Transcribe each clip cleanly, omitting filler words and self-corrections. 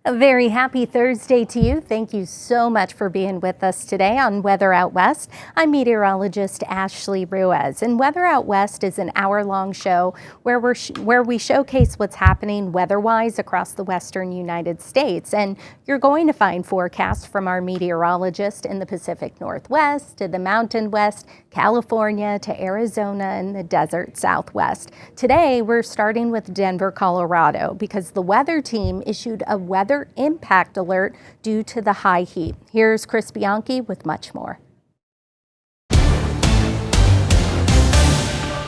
A very happy Thursday to you. Thank you so much for being with us today on Weather Out West. I'm meteorologist Ashley Ruiz, and Weather Out West is an hour-long show where we showcase what's happening weather-wise across the western United States. And you're going to find forecasts from our meteorologist in the Pacific Northwest, to the Mountain West, California, to Arizona, and the desert Southwest. Today, we're starting with Denver, Colorado, because the weather team issued a weather impact alert due to the high heat. Here's Chris Bianchi with much more.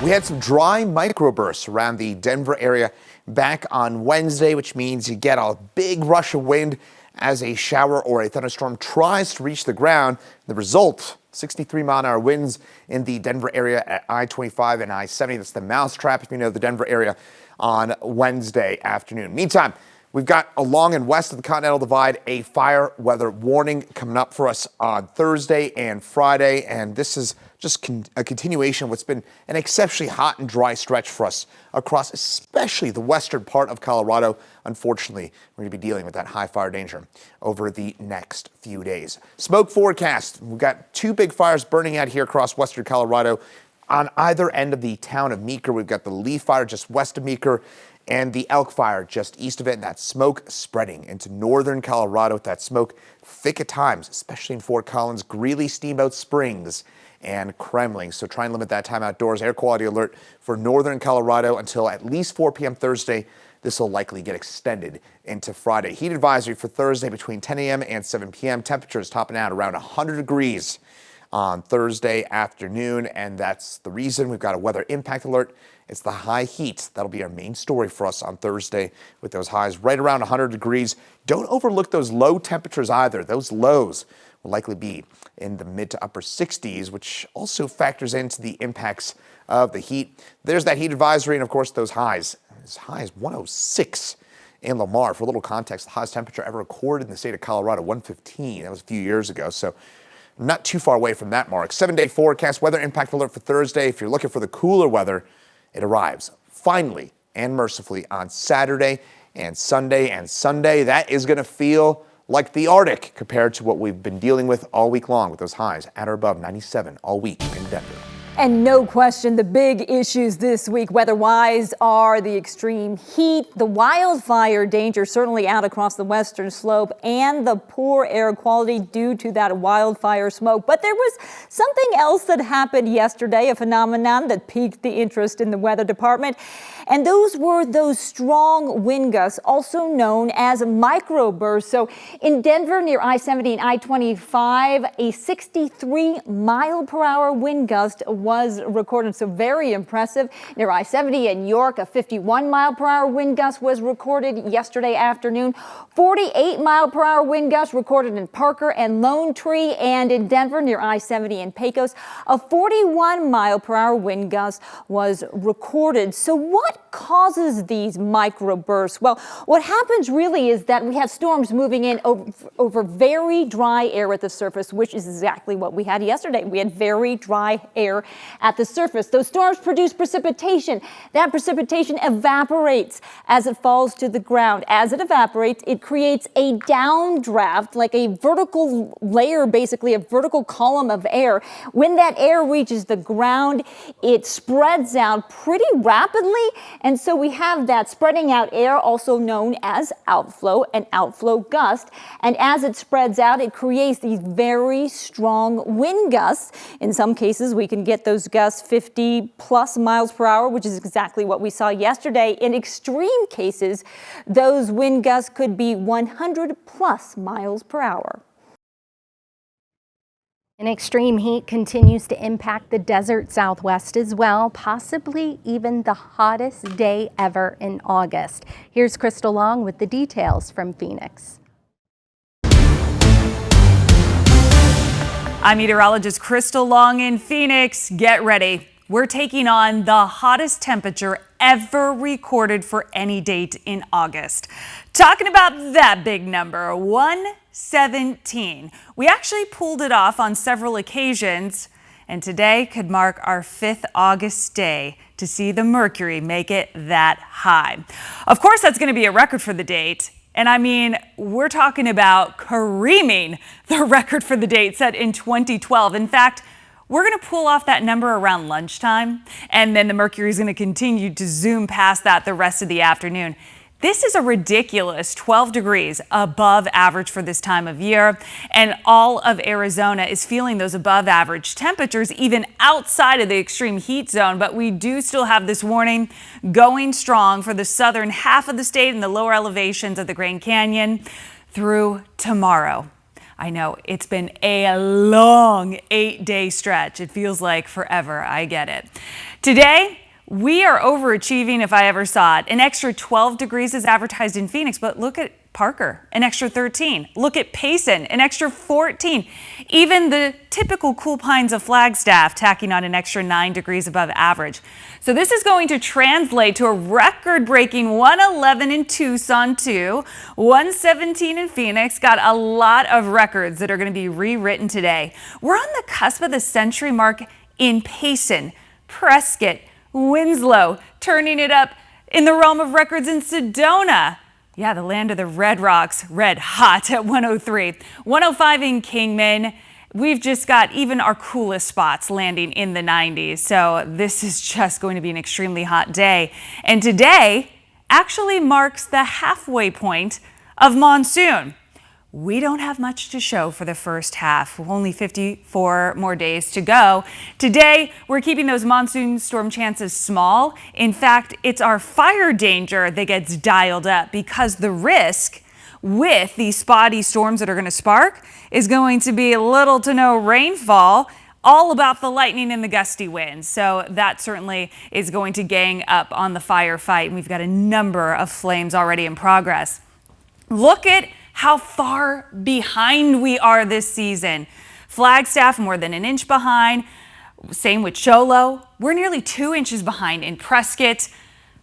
We had some dry microbursts around the Denver area back on Wednesday, which means you get a big rush of wind as a shower or a thunderstorm tries to reach the ground. The result, 63-mile-an-hour winds in the Denver area at I-25 and I-70. That's the mousetrap, if you know the Denver area, on Wednesday afternoon. Meantime, we've got along and west of the Continental Divide a fire weather warning coming up for us on Thursday and Friday, and this is just a continuation of what's been an exceptionally hot and dry stretch for us across especially the western part of Colorado. Unfortunately, we're going to be dealing with that high fire danger over the next few days. Smoke forecast. We've got two big fires burning out here across western Colorado. On either end of the town of Meeker, we've got the Leaf Fire just west of Meeker and the Elk Fire just east of it, and that smoke spreading into northern Colorado with that smoke thick at times, especially in Fort Collins, Greeley, Steamboat Springs, and Kremling. So try and limit that time outdoors. Air quality alert for northern Colorado until at least 4 p.m. Thursday. This will likely get extended into Friday. Heat advisory for Thursday between 10 a.m. and 7 p.m. Temperatures topping out around 100 degrees on Thursday afternoon, and that's the reason we've got a weather impact alert. It's the high heat. That'll be our main story for us on Thursday with those highs right around 100 degrees. Don't overlook those low temperatures either. Those lows will likely be in the mid to upper 60s, which also factors into the impacts of the heat. There's that heat advisory, and of course those highs. As high as 106 in Lamar. For a little context, the highest temperature ever recorded in the state of Colorado, 115. That was a few years ago, so not too far away from that mark. 7-day forecast, weather impact alert for Thursday. If you're looking for the cooler weather, it arrives finally and mercifully on Saturday and Sunday. And Sunday, that is going to feel like the Arctic compared to what we've been dealing with all week long with those highs at or above 97 all week in Denver. And no question, the big issues this week weather-wise are the extreme heat, the wildfire danger certainly out across the western slope, and the poor air quality due to that wildfire smoke. But there was something else that happened yesterday, a phenomenon that piqued the interest in the weather department. And those were those strong wind gusts, also known as microbursts. So in Denver near I-70 and I-25, a 63-mile-per-hour wind gust was recorded, so very impressive. Near I-70 in York, a 51-mile-per-hour wind gust was recorded yesterday afternoon. 48-mile-per-hour wind gust recorded in Parker and Lone Tree, and in Denver near I-70 in Pecos, a 41-mile-per-hour wind gust was recorded. So what causes these microbursts? Well, what happens really is that we have storms moving in over very dry air at the surface, which is exactly what we had yesterday. We had very dry air at the surface. Those storms produce precipitation. That precipitation evaporates as it falls to the ground. As it evaporates, it creates a downdraft, like a vertical layer, basically a vertical column of air. When that air reaches the ground, it spreads out pretty rapidly. And so we have that spreading out air, also known as outflow, an outflow gust. And as it spreads out, it creates these very strong wind gusts. In some cases, we can get those gusts 50 plus miles per hour, which is exactly what we saw yesterday. In extreme cases, those wind gusts could be 100 plus miles per hour. And extreme heat continues to impact the desert Southwest as well, possibly even the hottest day ever in August. Here's Crystal Long with the details from Phoenix. I'm meteorologist Crystal Long in Phoenix. Get ready. We're taking on the hottest temperature ever recorded for any date in August. Talking about that big number, 117. We actually pulled it off on several occasions, and today could mark our 5th August day to see the mercury make it that high. Of course, that's going to be a record for the date. And I mean, we're talking about careening the record for the date set in 2012. In fact, we're going to pull off that number around lunchtime, and then the mercury is going to continue to zoom past that the rest of the afternoon. This is a ridiculous 12 degrees above average for this time of year, and all of Arizona is feeling those above average temperatures even outside of the extreme heat zone. But we do still have this warning going strong for the southern half of the state and the lower elevations of the Grand Canyon through tomorrow. I know it's been a long 8-day stretch. It feels like forever. I get it. Today, we are overachieving if I ever saw it. An extra 12 degrees is advertised in Phoenix, but look at Parker, an extra 13. Look at Payson, an extra 14. Even the typical cool pines of Flagstaff tacking on an extra 9 degrees above average. So this is going to translate to a record-breaking 111 in Tucson too, 117 in Phoenix. Got a lot of records that are going to be rewritten today. We're on the cusp of the century mark in Payson, Prescott, Winslow, turning it up in the realm of records in Sedona. Yeah, the land of the Red Rocks, red hot at 103. 105 in Kingman. We've just got even our coolest spots landing in the 90s. So this is just going to be an extremely hot day. And today actually marks the halfway point of monsoon. We don't have much to show for the first half. Only 54 more days to go. Today, we're keeping those monsoon storm chances small. In fact, it's our fire danger that gets dialed up because the risk with these spotty storms that are going to spark is going to be little to no rainfall, all about the lightning and the gusty winds. So that certainly is going to gang up on the firefight. And we've got a number of flames already in progress. Look at how far behind we are this season. Flagstaff more than an inch behind. Same with Cholo. We're nearly 2 inches behind in Prescott.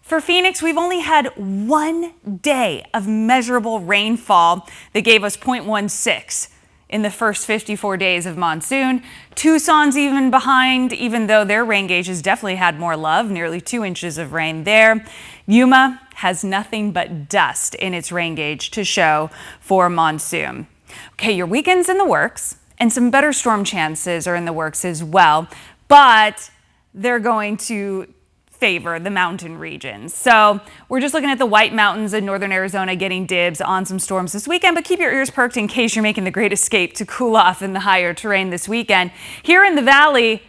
For Phoenix, we've only had 1 day of measurable rainfall that gave us 0.16 in the first 54 days of monsoon. Tucson's even behind, even though their rain gauge has definitely had more love, nearly 2 inches of rain there. Yuma has nothing but dust in its rain gauge to show for monsoon. Okay, your weekend's in the works, and some better storm chances are in the works as well, but they're going to favor the mountain regions. So we're just looking at the White Mountains in northern Arizona getting dibs on some storms this weekend, but keep your ears perked in case you're making the great escape to cool off in the higher terrain this weekend. Here in the valley,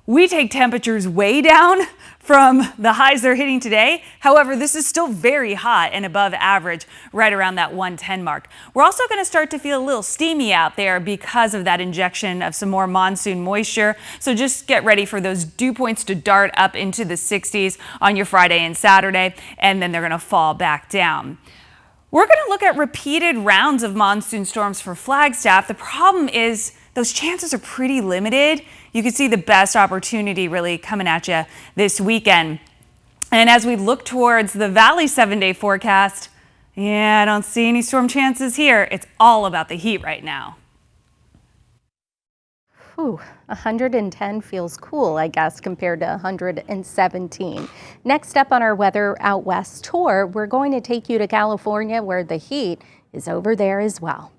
we take temperatures way down from the highs they're hitting today. However, this is still very hot and above average, right around that 110 mark. We're also going to start to feel a little steamy out there because of that injection of some more monsoon moisture. So just get ready for those dew points to dart up into the 60s on your Friday and Saturday, and then they're going to fall back down. We're going to look at repeated rounds of monsoon storms for Flagstaff. The problem is those chances are pretty limited. You can see the best opportunity really coming at you this weekend. And as we look towards the Valley 7-day forecast, yeah, I don't see any storm chances here. It's all about the heat right now. Ooh, 110 feels cool, I guess, compared to 117. Next up on our Weather Out West tour, we're going to take you to California, where the heat is over there as well.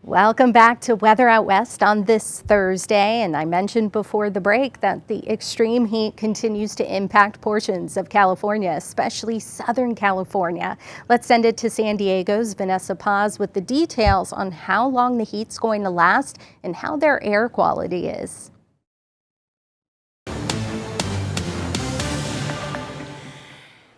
Welcome back to Weather Out West on this Thursday, and I mentioned before the break that the extreme heat continues to impact portions of California, especially Southern California. Let's send it to San Diego's Vanessa Paz with the details on how long the heat's going to last and how their air quality is.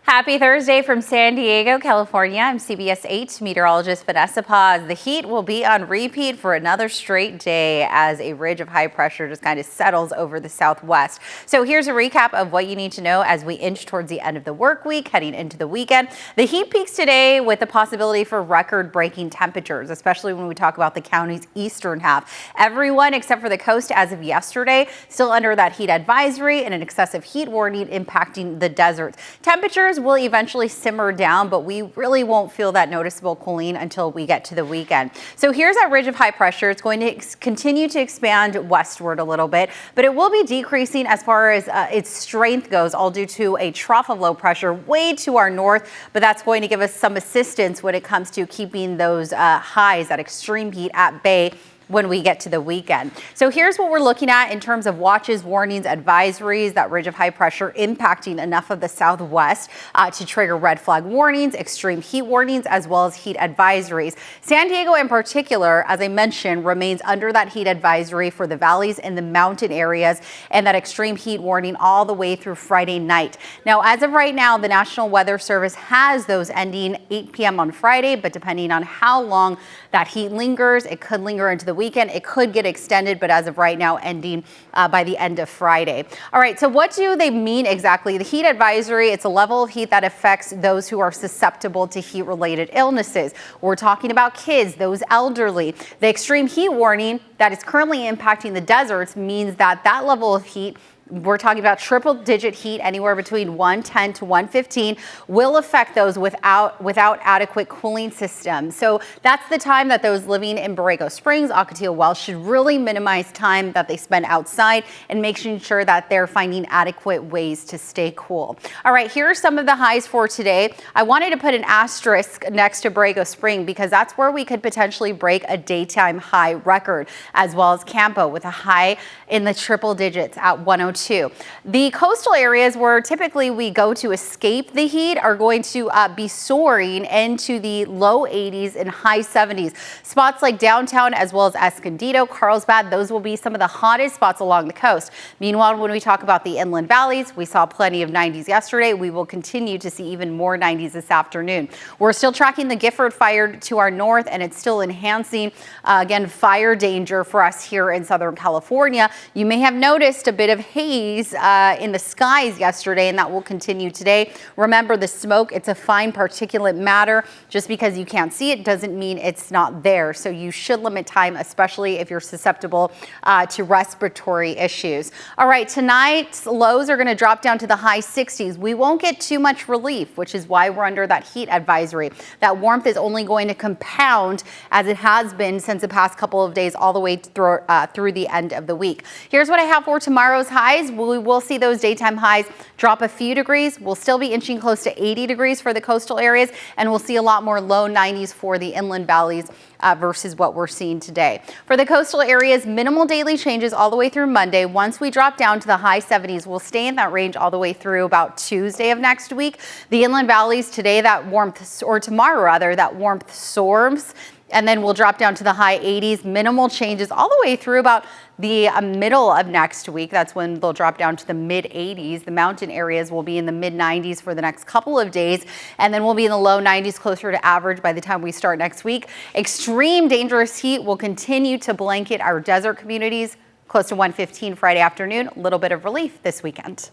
Happy Thursday from San Diego, California. I'm CBS 8 meteorologist Vanessa Paz. The heat will be on repeat for another straight day as a ridge of high pressure just kind of settles over the southwest. So here's a recap of what you need to know as we inch towards the end of the work week, heading into the weekend. The heat peaks today with the possibility for record-breaking temperatures, especially when we talk about the county's eastern half. Everyone except for the coast as of yesterday still under that heat advisory and an excessive heat warning impacting the deserts. Temperatures temperatures will eventually simmer down, but we really won't feel that noticeable cooling until we get to the weekend. So here's that ridge of high pressure. It's going to continue to expand westward a little bit, but it will be decreasing as far as its strength goes, all due to a trough of low pressure way to our north, but that's going to give us some assistance when it comes to keeping those highs, that extreme heat at bay when we get to the weekend. So here's what we're looking at in terms of watches, warnings, advisories, that ridge of high pressure impacting enough of the southwest to trigger red flag warnings, extreme heat warnings, as well as heat advisories. San Diego in particular, as I mentioned, remains under that heat advisory for the valleys and the mountain areas, and that extreme heat warning all the way through Friday night. Now, as of right now, the National Weather Service has those ending 8 p.m. on Friday, but depending on how long that heat lingers, it could linger into the weekend. It could get extended, but as of right now, ending by the end of Friday. All right, so what do they mean exactly? The heat advisory, it's a level of heat that affects those who are susceptible to heat-related illnesses. We're talking about kids, those elderly. The extreme heat warning that is currently impacting the deserts means that that level of heat, we're talking about triple-digit heat, anywhere between 110 to 115, will affect those without adequate cooling systems. So that's the time that those living in Borrego Springs, Ocotillo Wells should really minimize time that they spend outside and making sure that they're finding adequate ways to stay cool. All right, here are some of the highs for today. I wanted to put an asterisk next to Borrego Springs because that's where we could potentially break a daytime high record, as well as Campo with a high in the triple digits at 102. The coastal areas where typically we go to escape the heat are going to be soaring into the low 80s and high 70s. Spots like downtown as well as Escondido, Carlsbad, those will be some of the hottest spots along the coast. Meanwhile, when we talk about the inland valleys, we saw plenty of 90s yesterday. We will continue to see even more 90s this afternoon. We're still tracking the Gifford fire to our north, and it's still enhancing, again, fire danger for us here in Southern California. You may have noticed a bit of haze in the skies yesterday, and that will continue today. Remember, the smoke, it's a fine particulate matter. Just because you can't see it doesn't mean it's not there. So you should limit time, especially if you're susceptible to respiratory issues. All right, tonight's lows are going to drop down to the high 60s. We won't get too much relief, which is why we're under that heat advisory. That warmth is only going to compound as it has been since the past couple of days, all the way through the end of the week. Here's what I have for tomorrow's highs. We will see those daytime highs drop a few degrees. We'll still be inching close to 80 degrees for the coastal areas, and we'll see a lot more low 90s for the inland valleys versus what we're seeing today. For the coastal areas, minimal daily changes all the way through Monday. Once we drop down to the high 70s, we'll stay in that range all the way through about Tuesday of next week. The inland valleys today, that warmth, or tomorrow rather, that warmth soars, and then we'll drop down to the high 80s, minimal changes all the way through about the middle of next week. That's when they'll drop down to the mid 80s. The mountain areas will be in the mid 90s for the next couple of days, and then we'll be in the low 90s, closer to average by the time we start next week. Extreme dangerous heat will continue to blanket our desert communities. Close to 115 Friday afternoon, a little bit of relief this weekend.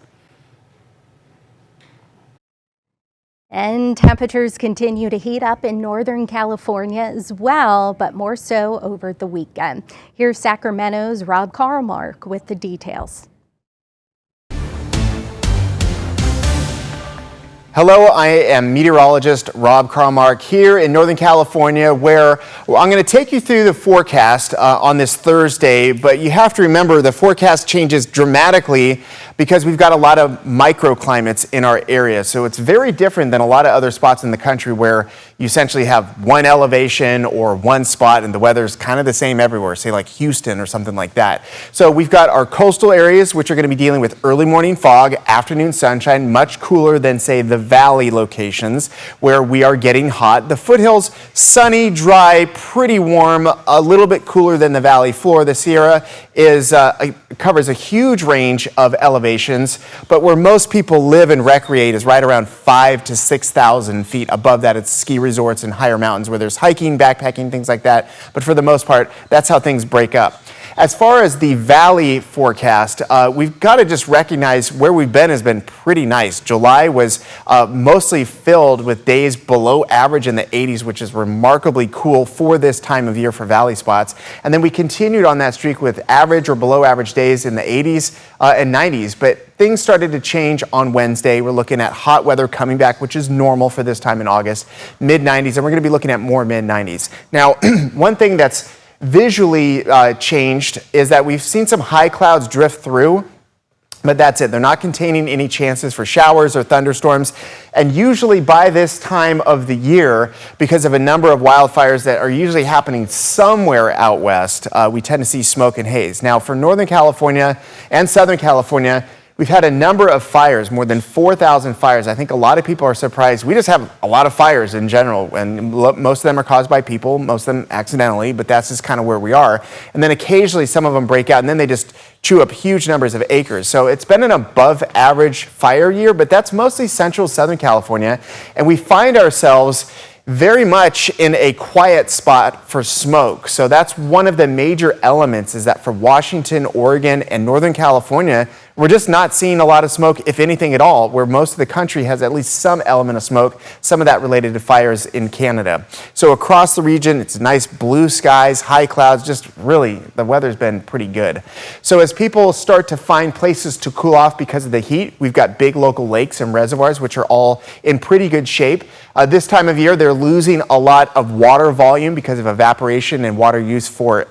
And temperatures continue to heat up in Northern California as well, but more so over the weekend. Here's Sacramento's Rob Carlmark with the details. Hello, I am meteorologist Rob Carlmark here in Northern California, where I'm going to take you through the forecast on this Thursday, but you have to remember the forecast changes dramatically because we've got a lot of microclimates in our area. So it's very different than a lot of other spots in the country where you essentially have one elevation or one spot and the weather's kind of the same everywhere, say like Houston or something like that. So we've got our coastal areas, which are going to be dealing with early morning fog, afternoon sunshine, much cooler than, say, the valley locations where we are getting hot. The foothills, sunny, dry, pretty warm, a little bit cooler than the valley floor. The Sierra covers a huge range of elevations, but where most people live and recreate is right around 5,000 to 6,000 feet above that. It's ski resorts and higher mountains where there's hiking, backpacking, things like that. But for the most part, that's how things break up. As far as the valley forecast, we've got to just recognize where we've been has been pretty nice. July was mostly filled with days below average in the 80s, which is remarkably cool for this time of year for valley spots. And then we continued on that streak with average or below average days in the 80s and 90s. But things started to change on Wednesday. We're looking at hot weather coming back, which is normal for this time in August, mid-90s, and we're going to be looking at more mid-90s. Now, one thing that's visually changed is that we've seen some high clouds drift through, but that's it. They're not containing any chances for showers or thunderstorms. And usually by this time of the year, because of a number of wildfires that are usually happening somewhere out west, we tend to see smoke and haze. Now, for Northern California and Southern California, we've had a number of fires, more than 4,000 fires. I think a lot of people are surprised. We just have a lot of fires in general, and most of them are caused by people, most of them accidentally, but that's just kind of where we are. And then occasionally some of them break out, and then they just chew up huge numbers of acres. So it's been an above average fire year, but that's mostly central Southern California. And we find ourselves very much in a quiet spot for smoke. So that's one of the major elements, is that for Washington, Oregon, and Northern California, we're just not seeing a lot of smoke, if anything at all, where most of the country has at least some element of smoke, some of that related to fires in Canada. So across the region, it's nice blue skies, high clouds, just really, the weather's been pretty good. So as people start to find places to cool off because of the heat, we've got big local lakes and reservoirs, which are all in pretty good shape. This time of year, they're losing a lot of water volume because of evaporation and water use for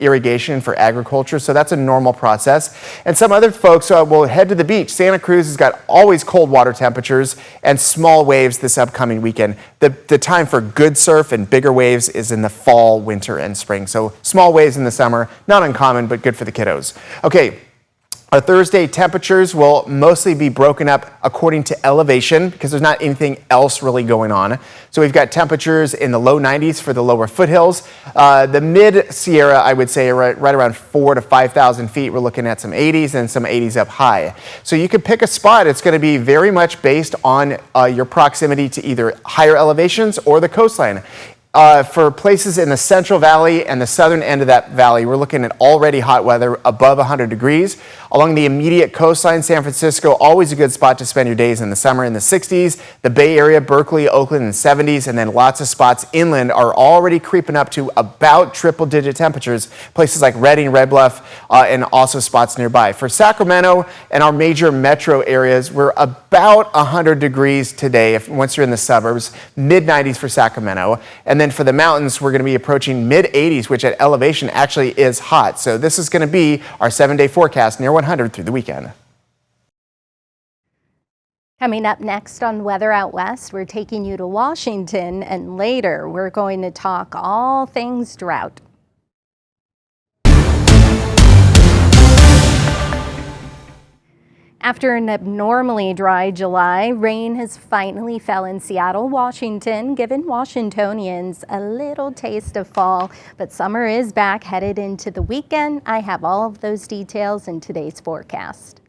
irrigation for agriculture. So that's a normal process. And some other folks will head to the beach. Santa Cruz has got always cold water temperatures and small waves this upcoming weekend. The time for good surf and bigger waves is in the fall, winter, and spring. So small waves in the summer, not uncommon, but good for the kiddos. Okay. Our Thursday temperatures will mostly be broken up according to elevation because there's not anything else really going on. So we've got temperatures in the low 90s for the lower foothills. The mid-Sierra, I would say, right around 4,000 to 5,000 feet. We're looking at some 80s and some 80s up high. So you could pick a spot. It's going to be very much based on your proximity to either higher elevations or the coastline. For places in the Central Valley and the southern end of that valley, we're looking at already hot weather above 100 degrees. Along the immediate coastline, San Francisco, always a good spot to spend your days in the summer in the 60s. The Bay Area, Berkeley, Oakland in the 70s, and then lots of spots inland are already creeping up to about triple-digit temperatures. Places like Redding, Red Bluff, and also spots nearby. For Sacramento and our major metro areas, we're about 100 degrees today once you're in the suburbs, mid-90s for Sacramento. And then for the mountains, we're going to be approaching mid-80s, which at elevation actually is hot. So this is going to be our 7-day forecast near 100 through the weekend. Coming up next on Weather Out West, we're taking you to Washington, and later we're going to talk all things drought. After an abnormally dry July, rain has finally fell in Seattle, Washington, giving Washingtonians a little taste of fall. But summer is back, headed into the weekend. I have all of those details in today's forecast.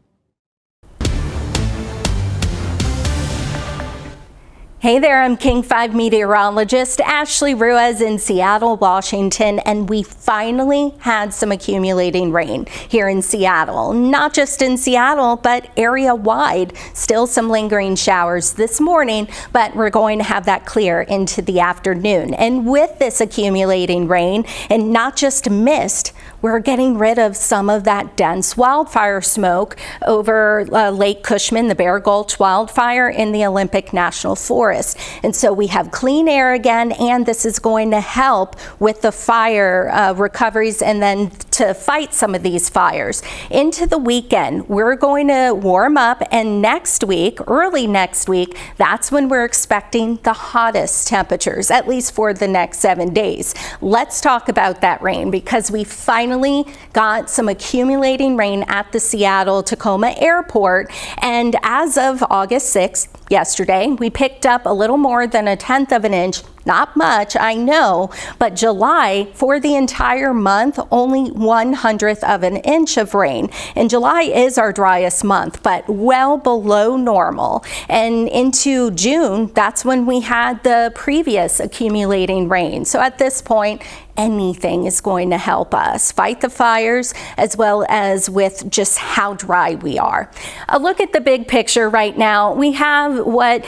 Hey there, I'm King 5 meteorologist Ashley Ruiz in Seattle, Washington, and we finally had some accumulating rain here in Seattle. Not just in Seattle, but area-wide. Still some lingering showers this morning, but we're going to have that clear into the afternoon. And with this accumulating rain, and not just mist, we're getting rid of some of that dense wildfire smoke over Lake Cushman, the Bear Gulch wildfire in the Olympic National Forest. And so we have clean air again, and this is going to help with the fire recoveries and then to fight some of these fires. Into the weekend, we're going to warm up, and next week, early next week, that's when we're expecting the hottest temperatures, at least for the next 7 days. Let's talk about that rain, because we finally got some accumulating rain at the Seattle-Tacoma Airport, and as of August 6th, yesterday, we picked up a little more than 1/10 of an inch Not much, I know, but July, for the entire month, only 1/100th of an inch of rain. And July is our driest month, but well below normal. And into June, that's when we had the previous accumulating rain. So at this point, anything is going to help us fight the fires as well as with just how dry we are. A look at the big picture right now. We have what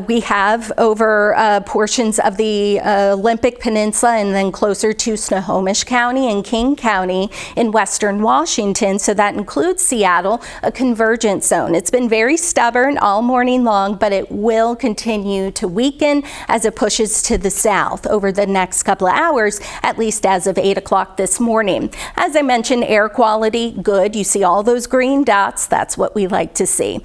we have over portions of the Olympic Peninsula and then closer to Snohomish County and King County in western Washington. So that includes Seattle, a convergence zone. It's been very stubborn all morning long, but it will continue to weaken as it pushes to the south over the next couple of hours, at least as of 8 o'clock this morning. As I mentioned, air quality, good. You see all those green dots. That's what we like to see.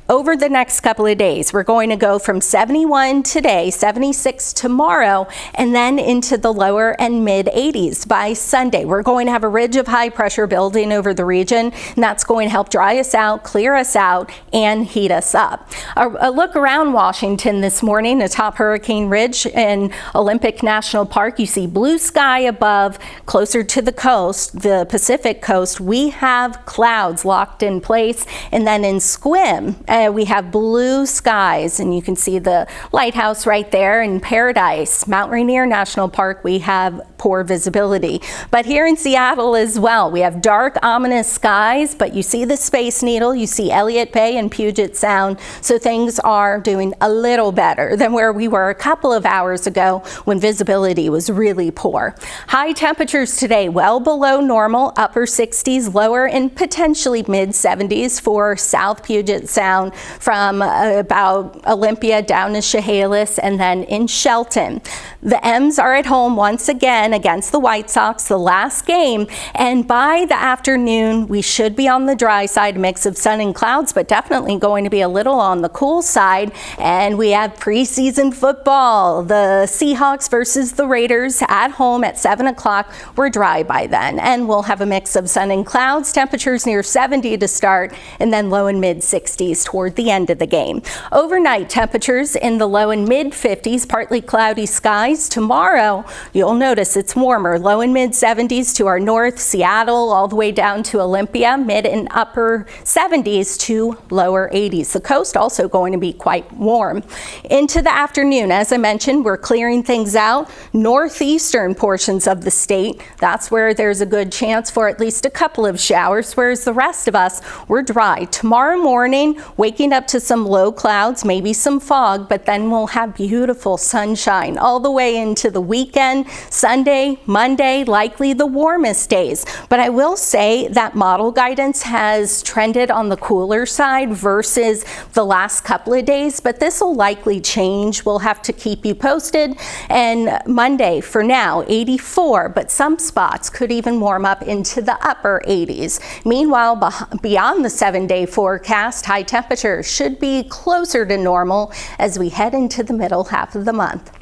Over the next couple of days, we're going to go from 71 today, 76 tomorrow, and then into the lower and mid 80s by Sunday. We're going to have a ridge of high pressure building over the region, and that's going to help dry us out, clear us out, and heat us up. A look around Washington this morning, atop Hurricane Ridge in Olympic National Park. You see blue sky above, closer to the coast, the Pacific coast. We have clouds locked in place, and then in Sequim, we have blue skies, and you can see the lighthouse right there in Paradise. Mount Rainier National Park, we have poor visibility. But here in Seattle as well, we have dark, ominous skies, but you see the Space Needle, you see Elliott Bay and Puget Sound, so things are doing a little better than where we were a couple of hours ago when visibility was really poor. High temperatures today, well below normal, upper 60s, lower and potentially mid 70s for South Puget Sound from about Olympia down to Chehalis and then in Shelton. The M's are at home once again against the White Sox, the last game, and by the afternoon we should be on the dry side, mix of sun and clouds, but definitely going to be a little on the cool side. And we have preseason football, the Seahawks versus the Raiders at home at 7 o'clock. We're dry by then, and we'll have a mix of sun and clouds, temperatures near 70 to start, and then low and mid 60s toward the end of the game. Overnight temperatures in the low and mid 50s, partly cloudy skies. Tomorrow, you'll notice it's warmer, low and mid 70s to our north, Seattle, all the way down to Olympia, mid and upper 70s to lower 80s. The coast also going to be quite warm. Into the afternoon, as I mentioned, we're clearing things out. Northeastern portions of the state, that's where there's a good chance for at least a couple of showers, whereas the rest of us, we're dry. Tomorrow morning, waking up to some low clouds, maybe some fog, but then we'll have beautiful sunshine all the way into the weekend. Sunday, Monday, likely the warmest days. But I will say that model guidance has trended on the cooler side versus the last couple of days, but this will likely change. We'll have to keep you posted. And Monday, for now, 84, but some spots could even warm up into the upper 80s. Meanwhile, beyond the 7-day forecast, high temperatures should be closer to normal as we head into the middle half of the month.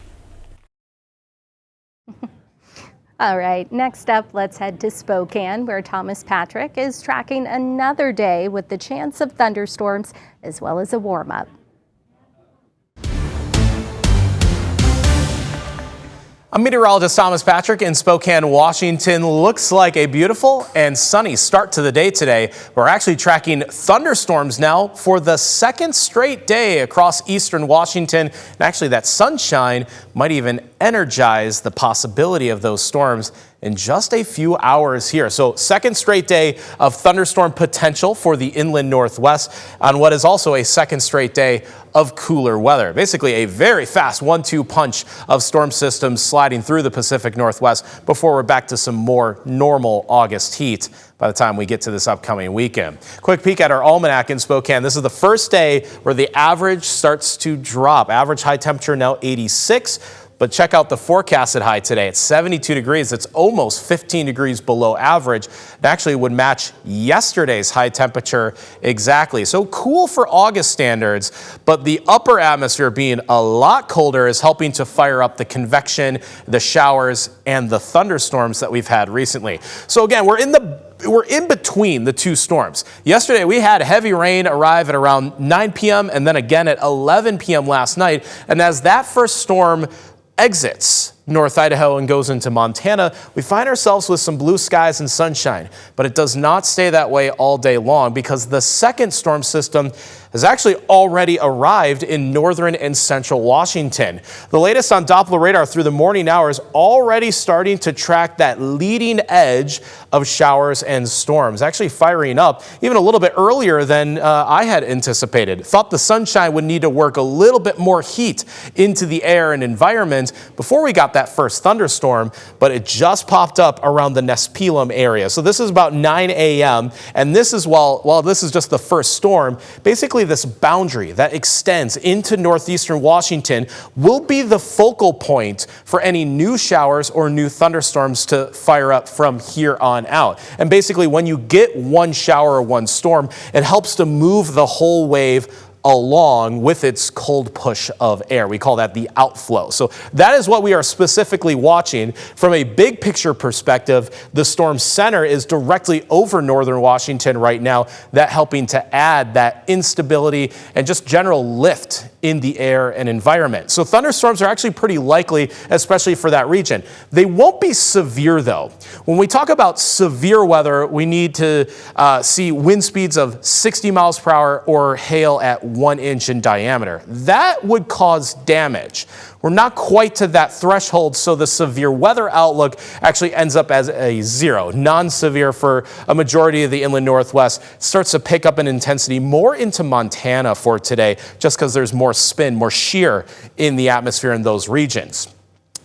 All right, next up, let's head to Spokane, where Thomas Patrick is tracking another day with the chance of thunderstorms as well as a warm-up. I'm meteorologist Thomas Patrick in Spokane, Washington. Looks like a beautiful and sunny start to the day today. We're actually tracking thunderstorms now for the second straight day across eastern Washington. And actually, that sunshine might even energize the possibility of those storms in just a few hours here. So second straight day of thunderstorm potential for the inland northwest on what is also a second straight day of cooler weather. Basically a very fast 1-2 punch of storm systems sliding through the Pacific Northwest before we're back to some more normal August heat by the time we get to this upcoming weekend. Quick peek at our almanac in Spokane. This is the first day where the average starts to drop. Average high temperature now 86. But check out the forecasted high today. It's 72 degrees. It's almost 15 degrees below average. It actually would match yesterday's high temperature exactly. So cool for August standards, but the upper atmosphere being a lot colder is helping to fire up the convection, the showers, and the thunderstorms that we've had recently. So again, we're in between the two storms. Yesterday, we had heavy rain arrive at around 9 p.m. and then again at 11 p.m. last night. And as that first storm exits North Idaho and goes into Montana, we find ourselves with some blue skies and sunshine, but it does not stay that way all day long because the second storm system has actually already arrived in northern and central Washington. The latest on Doppler radar through the morning hours already starting to track that leading edge of showers and storms, actually firing up even a little bit earlier than I had anticipated. Thought the sunshine would need to work a little bit more heat into the air and environment before we got that first thunderstorm, but it just popped up around the Nespelem area. So this is about 9 a.m. and this is while this is just the first storm, basically this boundary that extends into northeastern Washington will be the focal point for any new showers or new thunderstorms to fire up from here on out. And basically when you get one shower or one storm, it helps to move the whole wave along with its cold push of air. We call that the outflow. So that is what we are specifically watching. From a big picture perspective, the storm center is directly over northern Washington right now, that helping to add that instability and just general lift in the air and environment. So thunderstorms are actually pretty likely, especially for that region. They won't be severe though. When we talk about severe weather, we need to see wind speeds of 60 miles per hour or hail at 1 inch in diameter. That would cause damage. We're not quite to that threshold, so the severe weather outlook actually ends up as a 0. Non-severe for a majority of the inland northwest. Starts to pick up in intensity more into Montana for today, just because there's more spin, more shear in the atmosphere in those regions.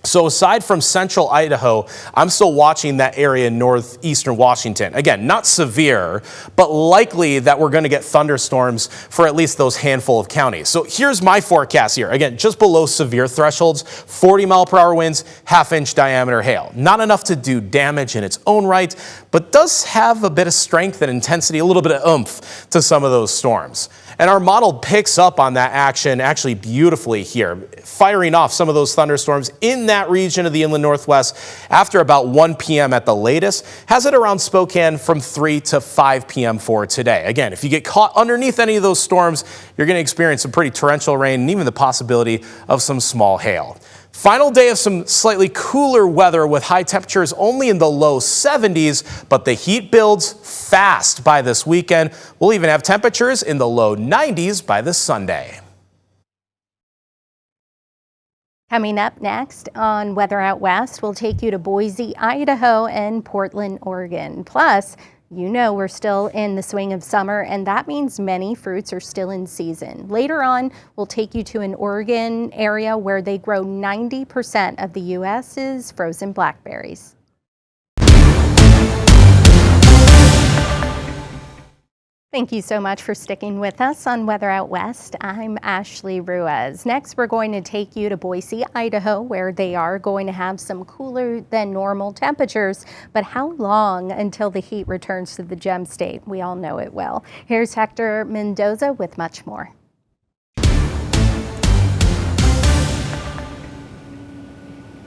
So aside from central Idaho, I'm still watching that area in northeastern Washington. Again, not severe, but likely that we're going to get thunderstorms for at least those handful of counties. So here's my forecast here. Again, just below severe thresholds, 40 mile per hour winds, half-inch diameter hail. Not enough to do damage in its own right, but does have a bit of strength and intensity, a little bit of oomph to some of those storms. And our model picks up on that action actually beautifully here, firing off some of those thunderstorms in that region of the inland northwest after about 1 p.m. at the latest. Has it around Spokane from 3 to 5 p.m. for today. Again, if you get caught underneath any of those storms, you're going to experience some pretty torrential rain and even the possibility of some small hail. Final day of some slightly cooler weather with high temperatures only in the low 70s, but the heat builds fast by this weekend. We'll even have temperatures in the low 90s by this Sunday. Coming up next on Weather Out West, we'll take you to Boise, Idaho and Portland, Oregon. Plus, you know we're still in the swing of summer, and that means many fruits are still in season. Later on, we'll take you to an Oregon area where they grow 90% of the U.S.'s frozen blackberries. Thank you so much for sticking with us on Weather Out West. I'm Ashley Ruiz. Next, we're going to take you to Boise, Idaho, where they are going to have some cooler than normal temperatures. But how long until the heat returns to the Gem State? We all know it well. Here's Hector Mendoza with much more.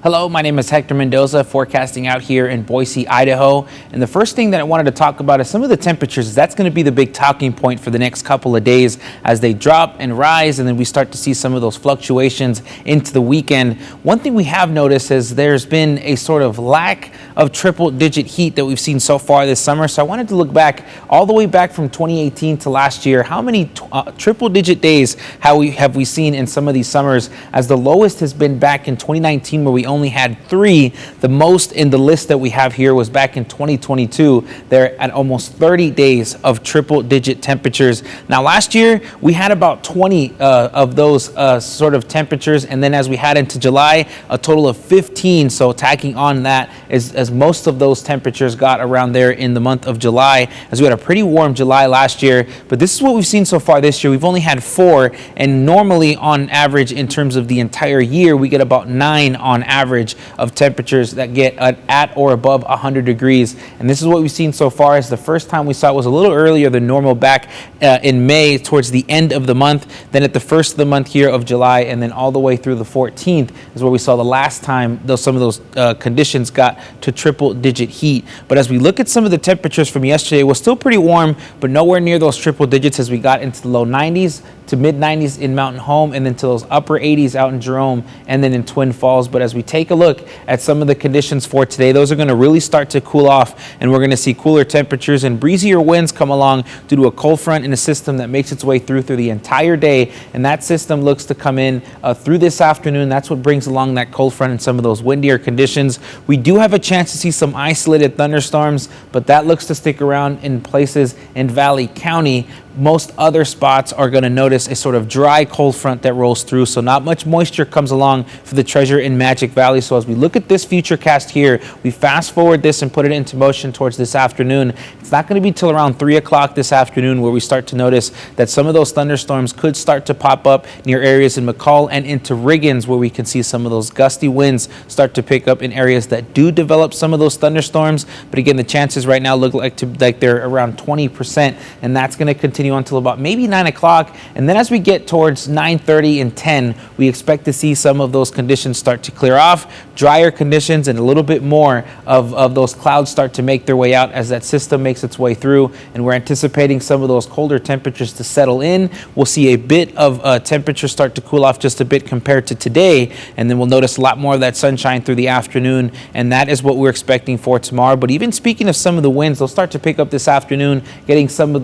Hello, my name is Hector Mendoza, forecasting out here in Boise, Idaho. And the first thing that I wanted to talk about is some of the temperatures. That's going to be the big talking point for the next couple of days as they drop and rise, and then we start to see some of those fluctuations into the weekend. One thing we have noticed is there's been a sort of lack of triple-digit heat that we've seen so far this summer. So I wanted to look back all the way back from 2018 to last year. How many triple-digit days have we seen in some of these summers? As the lowest has been back in 2019, where we only had 3. The most in the list that we have here was back in 2022. They're at almost 30 days of triple-digit temperatures. Now, last year, we had about 20 of those sort of temperatures. And then as we had into July, a total of 15. So tacking on that as most of those temperatures got around there in the month of July, as we had a pretty warm July last year. But this is what we've seen so far this year. We've only had 4. And normally, on average, in terms of the entire year, we get about 9 on average average of temperatures that get at or above 100 degrees. And this is what we've seen so far. As the first time we saw it was a little earlier than normal back in May, towards the end of the month, then at the first of the month here of July, and then all the way through the 14th is where we saw the last time some of those conditions got to triple-digit heat. But as we look at some of the temperatures from yesterday, it was still pretty warm, but nowhere near those triple digits as we got into the low 90s to mid 90s in Mountain Home, and then to those upper 80s out in Jerome and then in Twin Falls. But as we take a look at some of the conditions for today, those are going to really start to cool off, and we're going to see cooler temperatures and breezier winds come along due to a cold front in a system that makes its way through the entire day. And that system looks to come in through this afternoon. That's what brings along that cold front and some of those windier conditions. We do have a chance to see some isolated thunderstorms, but that looks to stick around in places in Valley County. Most other spots are going to notice a sort of dry cold front that rolls through, so not much moisture comes along for the Treasure in Magic Valley. So as we look at this future cast here, we fast forward this and put it into motion towards this afternoon. It's not going to be till around 3 o'clock this afternoon where we start to notice that some of those thunderstorms could start to pop up near areas in McCall and into Riggins, where we can see some of those gusty winds start to pick up in areas that do develop some of those thunderstorms. But again, the chances right now look like they're around 20%, and that's going to continue until about maybe 9 o'clock. And then as we get towards 9:30 and 10, we expect to see some of those conditions start to clear off, drier conditions, and a little bit more of those clouds start to make their way out as that system makes its way through. And we're anticipating some of those colder temperatures to settle in. We'll see a bit of temperature start to cool off just a bit compared to today, and then we'll notice a lot more of that sunshine through the afternoon, and that is what we're expecting for tomorrow. But even speaking of some of the winds, they'll start to pick up this afternoon, getting some of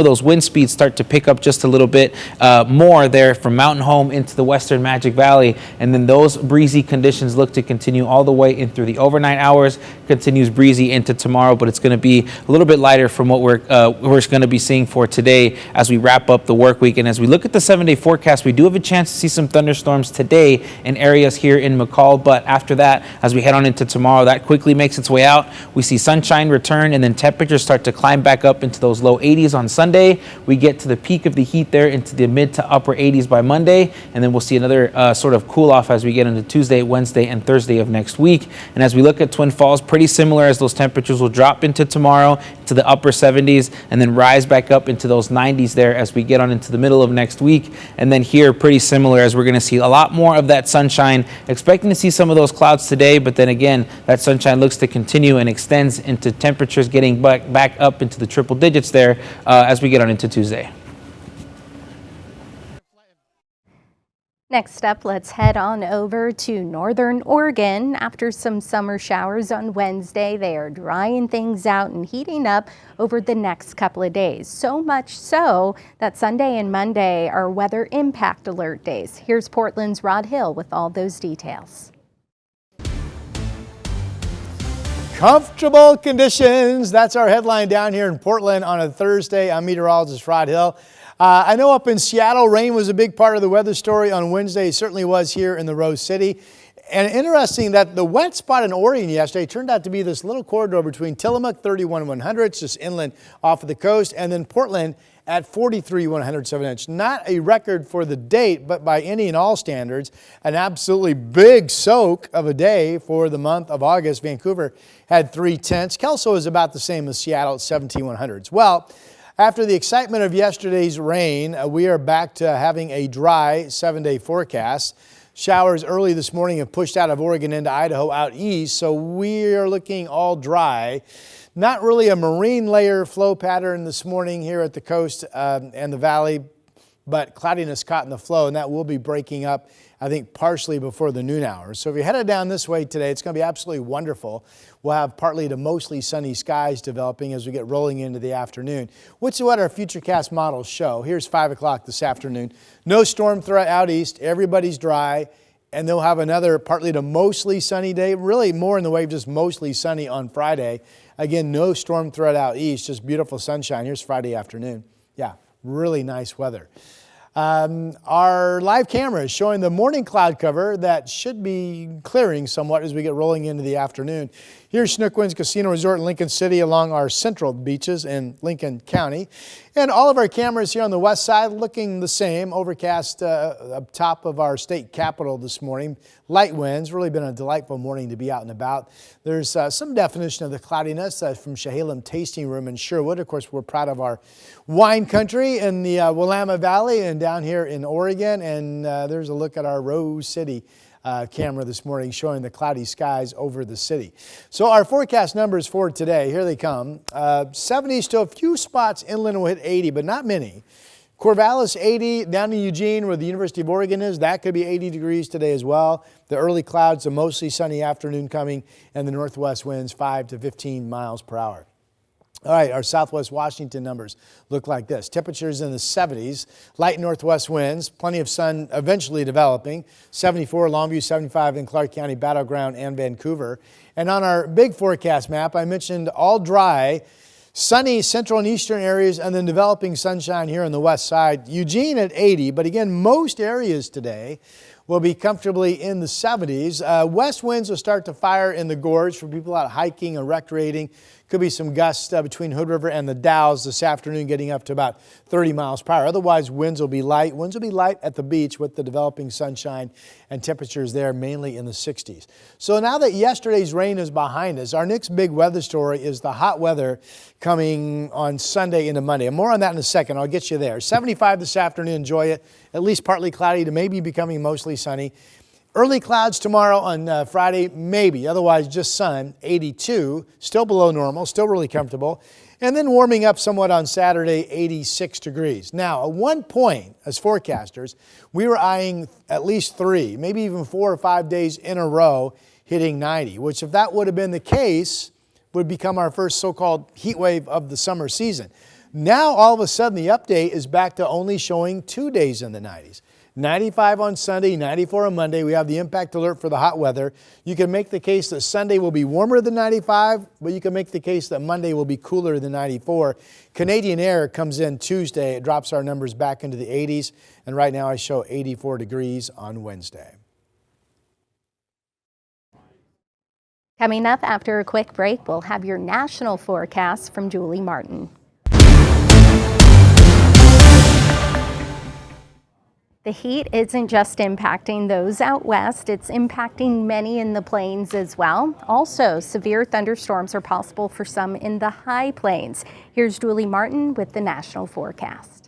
those wind speeds start to pick up just a little bit more there from Mountain Home into the western Magic Valley. And then those breezy conditions look to continue all the way in through the overnight hours, continues breezy into tomorrow, but it's going to be a little bit lighter from what we're going to be seeing for today as we wrap up the work week. And as we look at the 7-day forecast, we do have a chance to see some thunderstorms today in areas here in McCall, but after that, as we head on into tomorrow, that quickly makes its way out. We see sunshine return, and then temperatures start to climb back up into those low 80s on Sunday. We get to the peak of the heat there into the mid to upper 80s by Monday, and then we'll see another sort of cool off as we get into Tuesday, Wednesday, and Thursday of next week. And as we look at Twin Falls, pretty similar, as those temperatures will drop into tomorrow to the upper 70s and then rise back up into those 90s there as we get on into the middle of next week. And then here, pretty similar, as we're going to see a lot more of that sunshine, expecting to see some of those clouds today, but then again, that sunshine looks to continue and extends into temperatures getting back up into the triple digits there as we get on into Tuesday. Next up, let's head on over to northern Oregon. After some summer showers on Wednesday, they are drying things out and heating up over the next couple of days. So much so that Sunday and Monday are weather impact alert days. Here's Portland's Rod Hill with all those details. Comfortable conditions. That's our headline down here in Portland on a Thursday. I'm meteorologist Rod Hill. I know up in Seattle, rain was a big part of the weather story on Wednesday. It certainly was here in the Rose City. And interesting that the wet spot in Oregon yesterday turned out to be this little corridor between Tillamook, 31/100, just inland off of the coast, and then Portland at 43/107 Not a record for the date, but by any and all standards, an absolutely big soak of a day for the month of August. Vancouver had 3/10. Kelso is about the same as Seattle at 17/100. Well, after the excitement of yesterday's rain, we are back to having a dry 7-day forecast. Showers early this morning have pushed out of Oregon into Idaho out east, so we are looking all dry. Not really a marine layer flow pattern this morning here at the coast and the valley, but cloudiness caught in the flow, and that will be breaking up, I think, partially before the noon hours. So if you're headed down this way today, it's going to be absolutely wonderful. We'll have partly to mostly sunny skies developing as we get rolling into the afternoon, which is what our Futurecast models show. Here's 5 o'clock this afternoon. No storm threat out east. Everybody's dry, and they'll have another partly to mostly sunny day, really more in the way of just mostly sunny on Friday. Again, no storm threat out east, just beautiful sunshine. Here's Friday afternoon. Yeah, really nice weather. Our live camera is showing the morning cloud cover that should be clearing somewhat as we get rolling into the afternoon. Here's Schnook Winds Casino Resort in Lincoln City along our central beaches in Lincoln County. And all of our cameras here on the west side looking the same. Overcast up top of our state capitol this morning. Light winds. Really been a delightful morning to be out and about. There's some definition of the cloudiness from Chehalem Tasting Room in Sherwood. Of course, we're proud of our wine country in the Willamette Valley and down here in Oregon. And there's a look at our Rose City camera this morning showing the cloudy skies over the city. So our forecast numbers for today, here they come. 70s to a few spots inland will hit 80, but not many. Corvallis 80, down in Eugene where the University of Oregon is, that could be 80 degrees today as well. The early clouds, a mostly sunny afternoon coming, and the northwest winds 5 to 15 miles per hour. All right, our southwest Washington numbers look like this. Temperatures in the 70s, light northwest winds, plenty of sun eventually developing. 74 Longview, 75 in Clark County, Battleground, and Vancouver. And on our big forecast map, I mentioned all dry, sunny central and eastern areas, and then developing sunshine here on the west side. Eugene at 80, but again, most areas today will be comfortably in the 70s. West winds will start to fire in the gorge for people out hiking or recreating. Could be some gusts between Hood River and the Dalles this afternoon, getting up to about 30 miles per hour. Otherwise, winds will be light. Winds will be light at the beach with the developing sunshine and temperatures there mainly in the 60s. So now that yesterday's rain is behind us, our next big weather story is the hot weather coming on Sunday into Monday. And more on that in a second. I'll get you there. 75 this afternoon. Enjoy it. At least partly cloudy to maybe becoming mostly sunny. Early clouds tomorrow on Friday, maybe. Otherwise, just sun, 82. Still below normal, still really comfortable. And then warming up somewhat on Saturday, 86 degrees. Now, at one point, as forecasters, we were eyeing at least 3, maybe even 4 or 5 days in a row hitting 90, which if that would have been the case, would become our first so-called heat wave of the summer season. Now, all of a sudden, the update is back to only showing 2 days in the 90s. 95 on Sunday, 94 on Monday. We have the impact alert for the hot weather. You can make the case that Sunday will be warmer than 95, but you can make the case that Monday will be cooler than 94. Canadian air comes in Tuesday. It drops our numbers back into the 80s. And right now I show 84 degrees on Wednesday. Coming up after a quick break, we'll have your national forecast from Julie Martin. The heat isn't just impacting those out west, it's impacting many in the plains as well. Also, severe thunderstorms are possible for some in the high plains. Here's Julie Martin with the national forecast.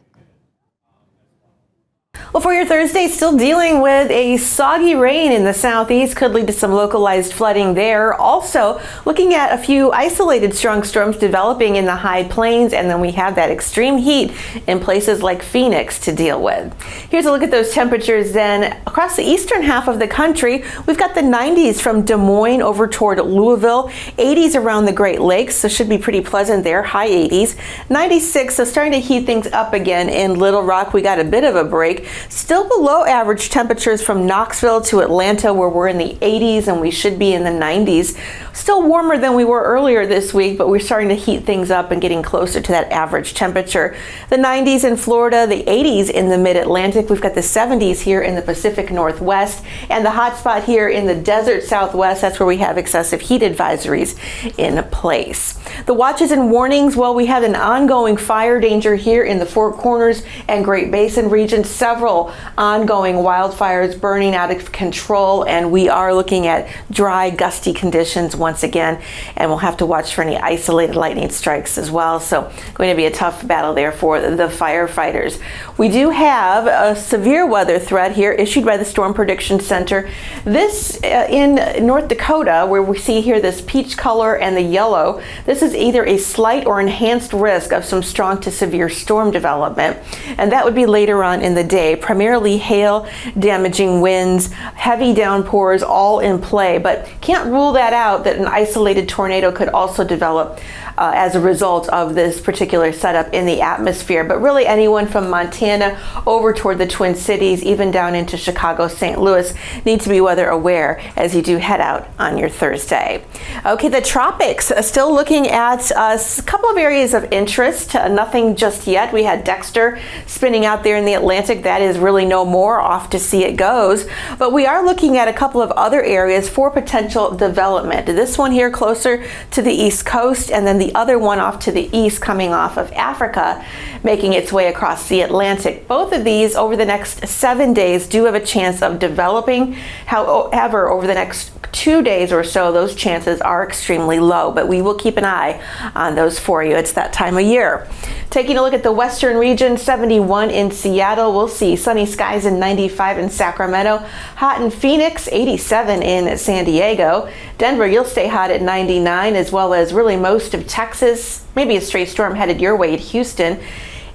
Well, for your Thursday, still dealing with a soggy rain in the southeast, could lead to some localized flooding there. Also, looking at a few isolated strong storms developing in the high plains, and then we have that extreme heat in places like Phoenix to deal with. Here's a look at those temperatures then. Across the eastern half of the country, we've got the 90s from Des Moines over toward Louisville, 80s around the Great Lakes, so should be pretty pleasant there, high 80s. 96, so starting to heat things up again in Little Rock. We got a bit of a break. Still below average temperatures from Knoxville to Atlanta, where we're in the 80s and we should be in the 90s. Still warmer than we were earlier this week, but we're starting to heat things up and getting closer to that average temperature. The 90s in Florida, the 80s in the mid-Atlantic. We've got the 70s here in the Pacific Northwest, and the hot spot here in the desert Southwest. That's where we have excessive heat advisories in place. The watches and warnings, well, we have an ongoing fire danger here in the Four Corners and Great Basin region. Several ongoing wildfires burning out of control, and we are looking at dry, gusty conditions once again, and we'll have to watch for any isolated lightning strikes as well. So going to be a tough battle there for the firefighters. We do have a severe weather threat here issued by the Storm Prediction Center. This in North Dakota, where we see here this peach color and the yellow, this is either a slight or enhanced risk of some strong to severe storm development, and that would be later on in the day. Primarily hail, damaging winds, heavy downpours all in play, but can't rule that out that an isolated tornado could also develop as a result of this particular setup in the atmosphere. But really anyone from Montana over toward the Twin Cities, even down into Chicago, St. Louis, need to be weather aware as you do head out on your Thursday. Okay, the tropics, still looking at a couple of areas of interest. Nothing just yet. We had Dexter spinning out there in the Atlantic. That is is really no more. Off to see it goes. But we are looking at a couple of other areas for potential development. This one here closer to the east coast, and then the other one off to the east coming off of Africa, making its way across the Atlantic. Both of these over the next 7 days do have a chance of developing. However, over the next 2 days or so, those chances are extremely low, but we will keep an eye on those for you. It's that time of year. Taking a look at the western region, 71 in Seattle. We'll see sunny skies in 95 in Sacramento. Hot in Phoenix, 87 in San Diego. Denver, you'll stay hot at 99, as well as really most of Texas. Maybe a stray storm headed your way at Houston.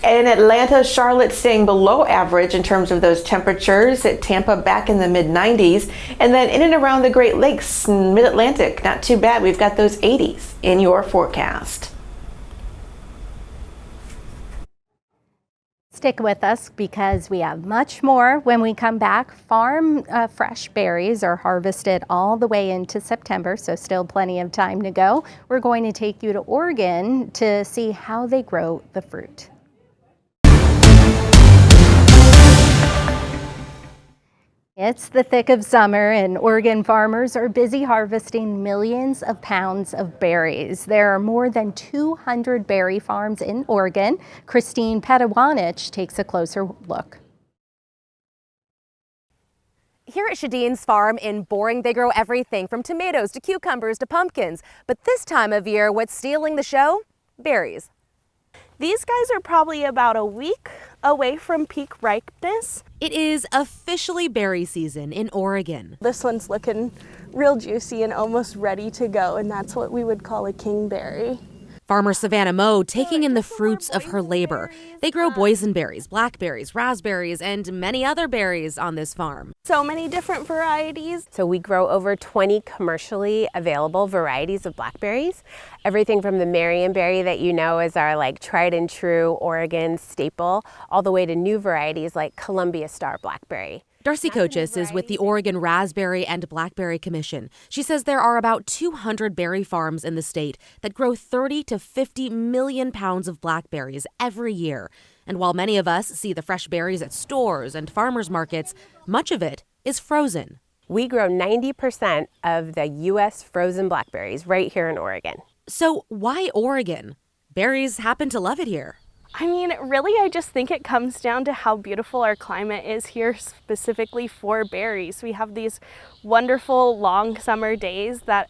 In Atlanta, Charlotte staying below average in terms of those temperatures. At Tampa, back in the mid-90s. And then in and around the Great Lakes, mid-Atlantic, not too bad. We've got those 80s in your forecast. Stick with us because we have much more when we come back. Farm fresh berries are harvested all the way into September, so still plenty of time to go. We're going to take you to Oregon to see how they grow the fruit. It's the thick of summer and Oregon farmers are busy harvesting millions of pounds of berries. There are more than 200 berry farms in Oregon. Christine Petewanich takes a closer look. Here at Shadine's farm in Boring, they grow everything from tomatoes to cucumbers to pumpkins. But this time of year, what's stealing the show? Berries. These guys are probably about a week away from peak ripeness. It is officially berry season in Oregon. This one's looking real juicy and almost ready to go, and that's what we would call a kingberry. Farmer Savannah Moe taking in the fruits of her labor. They grow boysenberries, blackberries, raspberries, and many other berries on this farm. So many different varieties. So we grow over 20 commercially available varieties of blackberries. Everything from the Marionberry that you know is our tried and true Oregon staple, all the way to new varieties like Columbia Star Blackberry. Darcy Cochis is with the Oregon Raspberry and Blackberry Commission. She says there are about 200 berry farms in the state that grow 30 to 50 million pounds of blackberries every year. And while many of us see the fresh berries at stores and farmers markets, much of it is frozen. We grow 90% of the U.S. frozen blackberries right here in Oregon. So why Oregon? Berries happen to love it here. I mean, really, I just think it comes down to how beautiful our climate is here specifically for berries. We have these wonderful long summer days that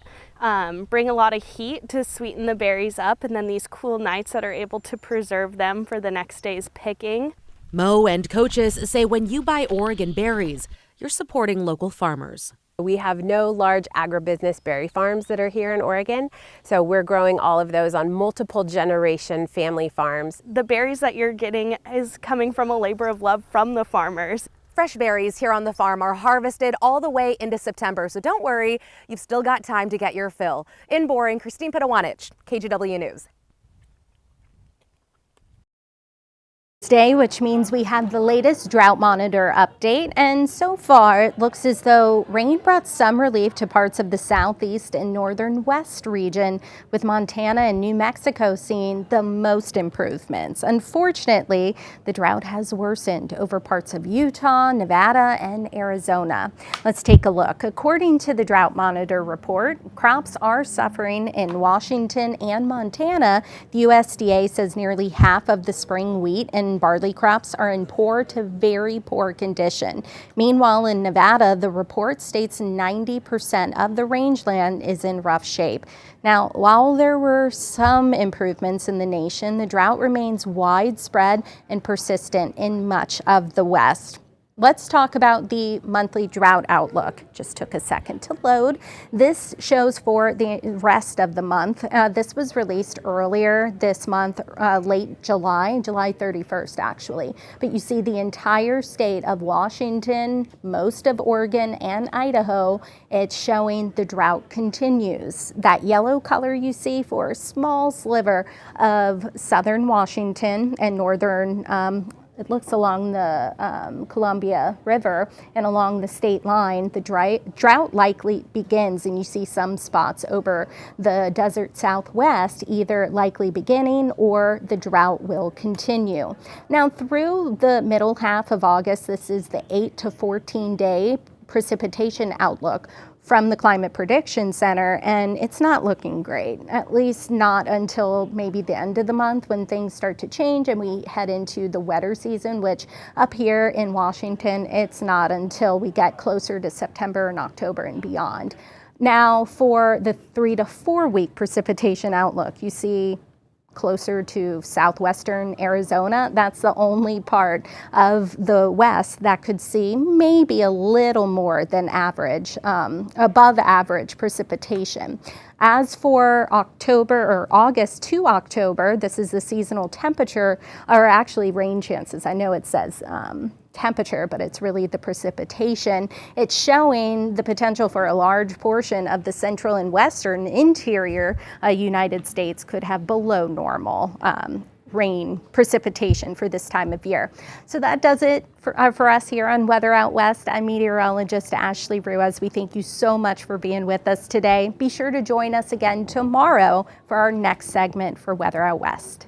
bring a lot of heat to sweeten the berries up, and then these cool nights that are able to preserve them for the next day's picking. Moe and Cochis say when you buy Oregon berries, you're supporting local farmers. We have no large agribusiness berry farms that are here in Oregon, so we're growing all of those on multiple generation family farms. The berries that you're getting is coming from a labor of love from the farmers. Fresh berries here on the farm are harvested all the way into September, so don't worry, you've still got time to get your fill. In Boring, Christine Petewanich, KGW News. Day, which means we have the latest drought monitor update, and so far it looks as though rain brought some relief to parts of the southeast and northern west region, with Montana and New Mexico seeing the most improvements. Unfortunately, the drought has worsened over parts of Utah, Nevada, and Arizona. Let's take a look. According to the drought monitor report, crops are suffering in Washington and Montana. The USDA says nearly half of the spring wheat and barley crops are in poor to very poor condition. Meanwhile, in Nevada, the report states 90% of the rangeland is in rough shape. Now, while there were some improvements in the nation, the drought remains widespread and persistent in much of the West. Let's talk about the monthly drought outlook. Just took a second to load. This shows for the rest of the month. This was released earlier this month, late July 31st actually. But you see the entire state of Washington, most of Oregon and Idaho, it's showing the drought continues. That yellow color you see for a small sliver of southern Washington and northern it looks along the Columbia River and along the state line, the drought likely begins, and you see some spots over the desert Southwest either likely beginning or the drought will continue. Now through the middle half of August, this is the 8 to 14 day precipitation outlook from the Climate Prediction Center, and it's not looking great, at least not until maybe the end of the month when things start to change and we head into the wetter season, which up here in Washington, it's not until we get closer to September and October and beyond. Now for the 3 to 4 week precipitation outlook, you see closer to southwestern Arizona. That's the only part of the West that could see maybe a little more than average, above average precipitation. As for October or August to October, this is the seasonal temperature, or actually rain chances. I know it says temperature, but it's really the precipitation. It's showing the potential for a large portion of the central and western interior United States could have below normal rain precipitation for this time of year. So that does it for us here on Weather Out West. I'm meteorologist Ashley Ruiz. We thank you so much for being with us today. Be sure to join us again tomorrow for our next segment for Weather Out West.